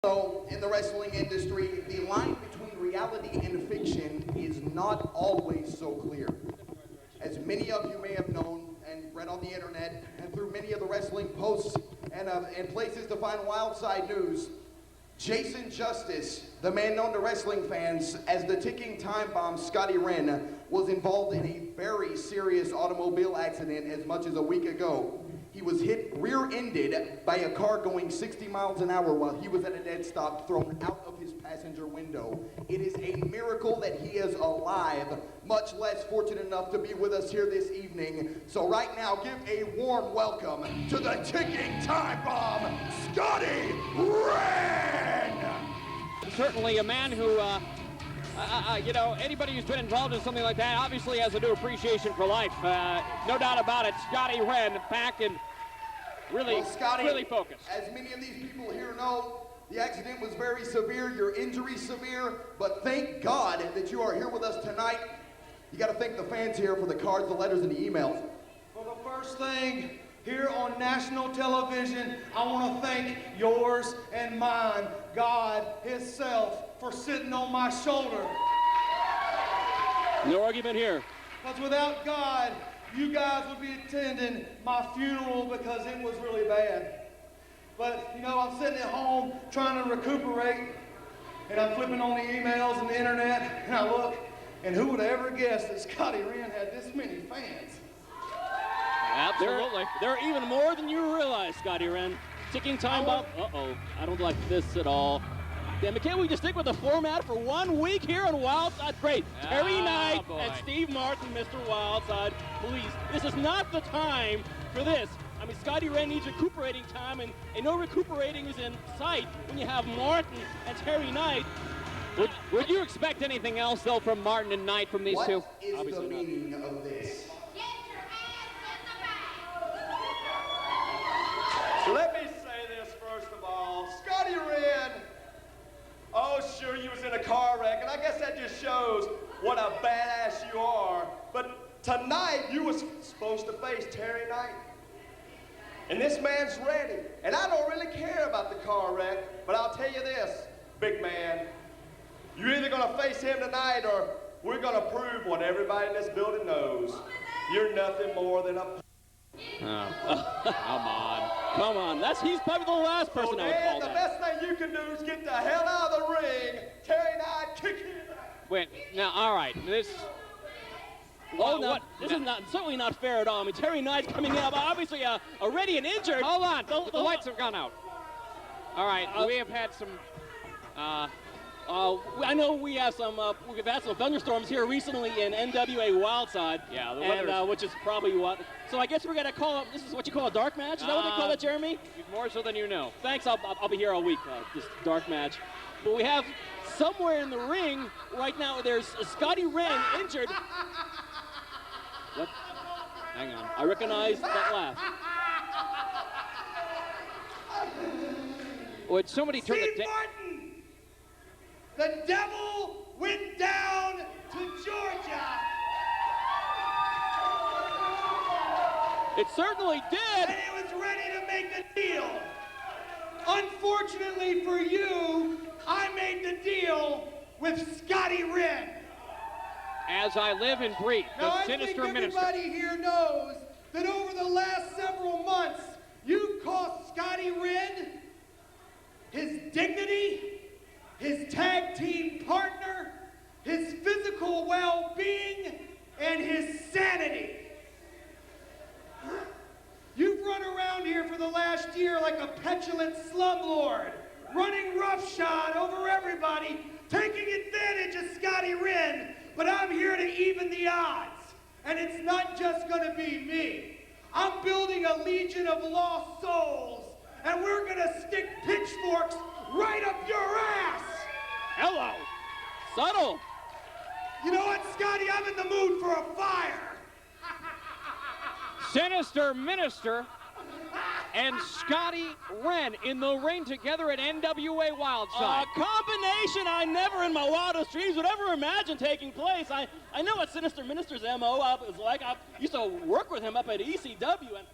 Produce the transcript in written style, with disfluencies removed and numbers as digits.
So, in the wrestling industry, the line between reality and fiction is not always so clear. As many of you may have known and read on the internet and through many of the wrestling posts and places to find Wildside news, Jason Justice, the man known to wrestling fans as the ticking time bomb Scottie Wrenn, was involved in a very serious automobile accident as much as a week ago. He was hit rear-ended by a car going 60 miles an hour while he was at a dead stop, thrown out of his passenger window. It is a miracle that he is alive, much less fortunate enough to be with us here this evening. So right now, give a warm welcome to the ticking time bomb, Scottie Wrenn! Certainly a man who, you know, anybody who's been involved in something like that obviously has a new appreciation for life. No doubt about it. Scottie Wrenn back and really, Scottie, really focused. As many of these people here know, the accident was very severe, your injury severe, but thank God that you are here with us tonight. You got to thank the fans here for the cards, the letters, and the emails. For the first thing, here on national television, I want to thank yours and mine, God Himself, for sitting on my shoulder. No argument here. Because without God, you guys would be attending my funeral because it was really bad. But, you know, I'm sitting at home trying to recuperate, and I'm flipping on the emails and the internet, and I look, and who would have ever guessed that Scottie Wrenn had this many fans? Absolutely. There are even more than you realize, Scottie Wrenn. Ticking time bomb. Uh-oh. I don't like this at all. Damn it, can't we just stick with the format for 1 week here on Wildside? Great. Terry Knight and Steve Martin, Mr. Wildside. Please, this is not the time for this. I mean, Scottie Wrenn needs recuperating time, and no recuperating is in sight when you have Martin and Terry Knight. Would you expect anything else, though, from Martin and Knight from these two? What is Obviously the meaning of this? Let me say this first of all. Scottie Wrenn, oh sure you was in a car wreck, and I guess that just shows what a badass you are. But tonight you was supposed to face Terry Knight. And this man's ready. And I don't really care about the car wreck, but I'll tell you this, big man. You're either gonna face him tonight or we're gonna prove what everybody in this building knows. You're nothing more than a Come on. He's probably the last person I would call the that. best thing you can do is get the hell out of the ring. Terry Knight, kick him out. Wait, now, all right. This is certainly not fair at all. I mean, Terry Knight's coming in, obviously already and injured. Hold on, the lights have gone out. All right, we have had some. I know we have we've had some thunderstorms here recently in NWA Wildside. Yeah, the weather, which is probably what. So I guess we're gonna call it. This is what you call a dark match. Is that what they call it, Jeremy? More so than you know. Thanks. I'll be here all week. This dark match. But we have somewhere in the ring right now. There's Scottie Wrenn injured. What? Hang on. I recognize that laugh. Would somebody turn Steve Martin! The devil went down to Georgia! It certainly did! And it was ready to make a deal. Unfortunately for you, I made the deal with Scottie Wrenn. As I live and breathe, the Sinister Minister. Everybody here knows that over the last several months, you cost Scottie Wrenn his dignity, his tag team partner, his physical well-being, and his sanity. You've run around here for the last year like a petulant slumlord, running roughshod over everybody, taking advantage of Scottie Wrenn. But I'm here to even the odds, and it's not just gonna be me. I'm building a legion of lost souls, and we're gonna stick pitchforks right up your ass! Hello! Subtle! You know what, Scotty? I'm in the mood for a fire! Sinister Minister and Scottie Wrenn in the ring together at NWA Wildside. A combination I never in my wildest dreams would ever imagine taking place. I know what Sinister Minister's MO is like. I used to work with him up at ECW, and